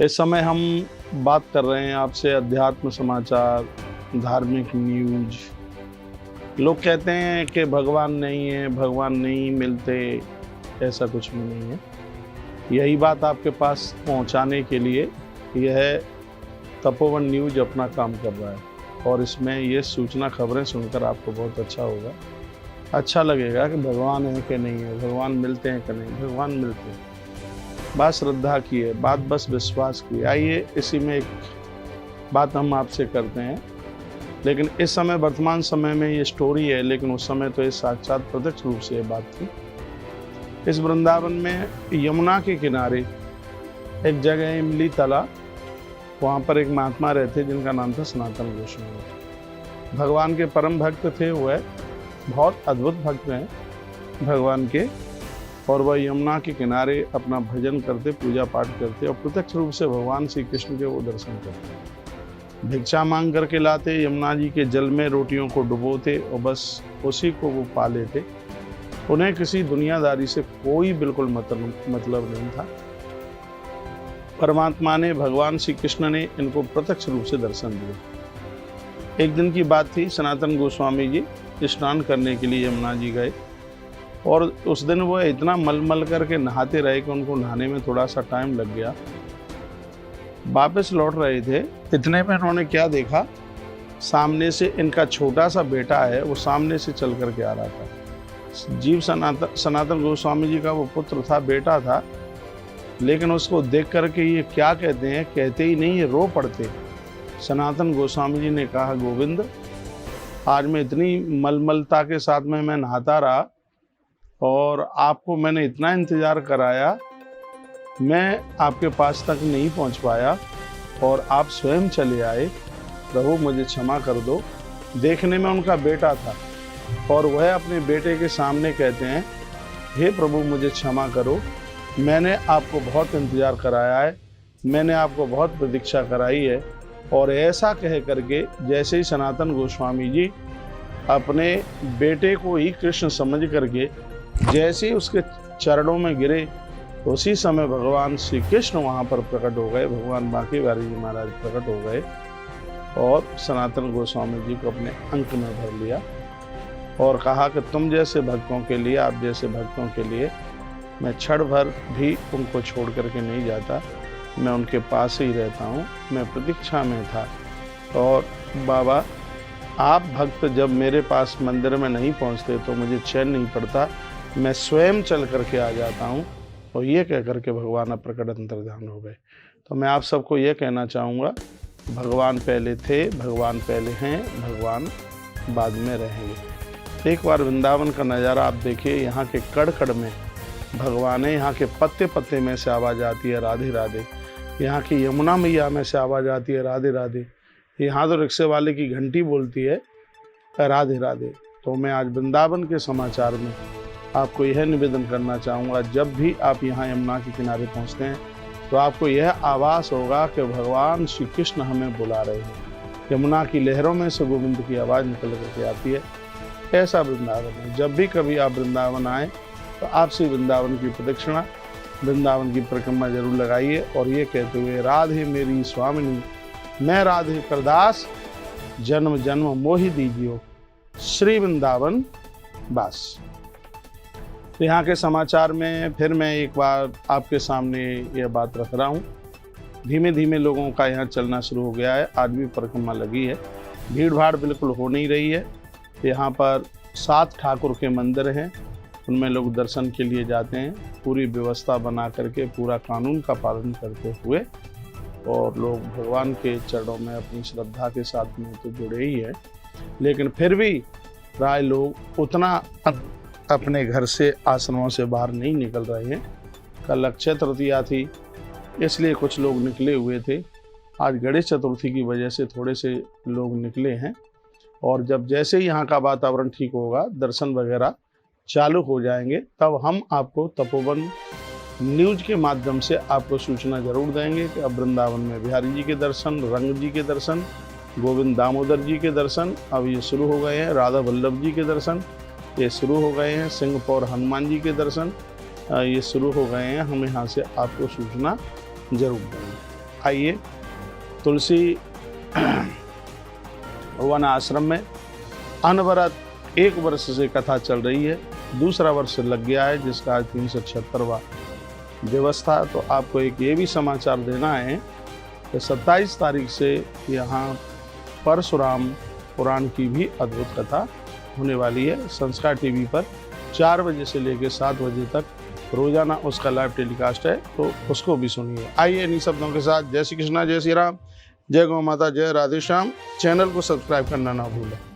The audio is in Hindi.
इस समय हम बात कर रहे हैं आपसे अध्यात्म समाचार, धार्मिक न्यूज। लोग कहते हैं कि भगवान नहीं है, भगवान नहीं मिलते, ऐसा कुछ भी नहीं है। यही बात आपके पास पहुंचाने के लिए यह तपोवन न्यूज अपना काम कर रहा है और इसमें ये सूचना खबरें सुनकर आपको बहुत अच्छा लगेगा कि भगवान है कि नहीं है, भगवान मिलते हैं कि नहीं। भगवान मिलते हैं, बात श्रद्धा की है, बात बस विश्वास की है। आइए इसी में एक बात हम आपसे करते हैं। लेकिन इस समय वर्तमान समय में ये स्टोरी है, लेकिन उस समय तो ये साक्षात प्रत्यक्ष रूप से ये बात थी। इस वृंदावन में यमुना के किनारे एक जगह है इमली तला, वहाँ पर एक महात्मा रहते जिनका नाम था सनातन गोस्वामी। भगवान के परम भक्त थे, वह बहुत अद्भुत भक्त हैं भगवान के, और वह यमुना के किनारे अपना भजन करते, पूजा पाठ करते और प्रत्यक्ष रूप से भगवान श्री कृष्ण के वो दर्शन करते। भिक्षा मांग करके लाते, यमुना जी के जल में रोटियों को डुबोते और बस उसी को वो पा लेते। उन्हें किसी दुनियादारी से कोई बिल्कुल मतलब नहीं था। परमात्मा ने, भगवान श्री कृष्ण ने इनको प्रत्यक्ष रूप से दर्शन दिया। एक दिन की बात थी, सनातन गोस्वामी जी स्नान करने के लिए यमुना जी गए और उस दिन वो इतना मल करके नहाते रहे कि उनको नहाने में थोड़ा सा टाइम लग गया। वापस लौट रहे थे, इतने में उन्होंने क्या देखा, सामने से इनका छोटा सा बेटा है, वो सामने से चल करके आ रहा था। जीव सनातन गोस्वामी जी का वो पुत्र था, बेटा था, लेकिन उसको देख करके ये क्या कहते हैं, कहते ही नहीं, ये रो पड़ते। सनातन गोस्वामी जी ने कहा, गोविंद, आज मैं इतनी मलमलता के साथ में मैं नहाता रहा और आपको मैंने इतना इंतज़ार कराया, मैं आपके पास तक नहीं पहुंच पाया और आप स्वयं चले आए। प्रभु मुझे क्षमा कर दो। देखने में उनका बेटा था और वह अपने बेटे के सामने कहते हैं, हे प्रभु मुझे क्षमा करो, मैंने आपको बहुत इंतज़ार कराया है, मैंने आपको बहुत प्रतीक्षा कराई है। और ऐसा कह करके जैसे ही सनातन गोस्वामी जी अपने बेटे को ही कृष्ण समझ करके जैसे ही उसके चरणों में गिरे, उसी समय भगवान श्री कृष्ण वहाँ पर प्रकट हो गए। भगवान बांके बिहारी जी महाराज प्रकट हो गए और सनातन गोस्वामी जी को अपने अंक में भर लिया और कहा कि तुम जैसे भक्तों के लिए, आप जैसे भक्तों के लिए मैं क्षण भर भी उनको छोड़ करके नहीं जाता, मैं उनके पास ही रहता हूँ। मैं प्रतीक्षा में था और बाबा, आप भक्त जब मेरे पास मंदिर में नहीं पहुँचते तो मुझे चैन नहीं पड़ता, मैं स्वयं चल करके आ जाता हूँ। और ये कह करके भगवान प्रकट अंतर्धान हो गए। तो मैं आप सबको ये कहना चाहूँगा, भगवान पहले थे, भगवान पहले हैं, भगवान बाद में रहेंगे। एक बार वृंदावन का नज़ारा आप देखिए, यहाँ के कड़ में भगवान है, यहाँ के पत्ते में से आवाज़ आती है राधे राधे, यहाँ की यमुना मैया में से आवाज़ आती है राधे राधे, यहाँ तो रिक्शे वाले की घंटी बोलती है राधे राधे। तो मैं आज वृंदावन के समाचार में आपको यह निवेदन करना चाहूँगा, जब भी आप यहाँ यमुना के किनारे पहुँचते हैं तो आपको यह आभास होगा कि भगवान श्री कृष्ण हमें बुला रहे हैं। यमुना की लहरों में से गोविंद की आवाज़ निकल करके आती है। ऐसा वृंदावन है। जब भी कभी आप वृंदावन आए तो आपसे वृंदावन की प्रदक्षिणा, वृंदावन की परिक्रमा जरूर लगाइए और ये कहते हुए, राधे मेरी स्वामिनी, मैं राधे करदास, जन्म जन्म मोहि दीजियो, श्री वृंदावन बास। तो यहाँ के समाचार में फिर मैं एक बार आपके सामने यह बात रख रहा हूँ। धीमे धीमे लोगों का यहाँ चलना शुरू हो गया है, आज भी परिक्रमा लगी है, भीड़ भाड़ बिल्कुल हो नहीं रही है। यहाँ पर 7 ठाकुर के मंदिर हैं, उनमें लोग दर्शन के लिए जाते हैं, पूरी व्यवस्था बना करके, पूरा कानून का पालन करते हुए, और लोग भगवान के चरणों में अपनी श्रद्धा के साथ में तो जुड़े ही है। लेकिन फिर भी प्राय लोग उतना अपने घर से, आश्रमों से बाहर नहीं निकल रहे हैं। कल अक्षय तृतीया थी, इसलिए कुछ लोग निकले हुए थे। आज गणेश चतुर्थी की वजह से थोड़े से लोग निकले हैं और जब जैसे ही यहाँ का वातावरण ठीक होगा, दर्शन वगैरह चालू हो जाएंगे, तब हम आपको तपोवन न्यूज के माध्यम से आपको सूचना जरूर देंगे कि अब वृंदावन में बिहारी जी के दर्शन, रंग जी के दर्शन, गोविंद दामोदर जी के दर्शन अब ये शुरू हो गए हैं, राधा वल्लभ जी के दर्शन ये शुरू हो गए हैं, सिंहपौर हनुमान जी के दर्शन ये शुरू हो गए हैं। हम यहाँ से आपको सूचना जरूर देंगे। आइए तुलसी वन आश्रम में अनवरत 1 वर्ष से कथा चल रही है, दूसरा वर्ष लग गया है, जिसका आज 376वां दिवस था। तो आपको एक ये भी समाचार देना है कि 27 तारीख से यहाँ परशुराम पुराण की भी अद्भुत कथा होने वाली है। संस्कार टीवी पर 4 बजे से लेकर 7 बजे तक रोजाना उसका लाइव टेलीकास्ट है, तो उसको भी सुनिए। आइए इन्हीं शब्दों के साथ जय श्री कृष्णा, जय श्री राम, जय गौ माता, जय राधे श्याम। चैनल को सब्सक्राइब करना ना भूलें।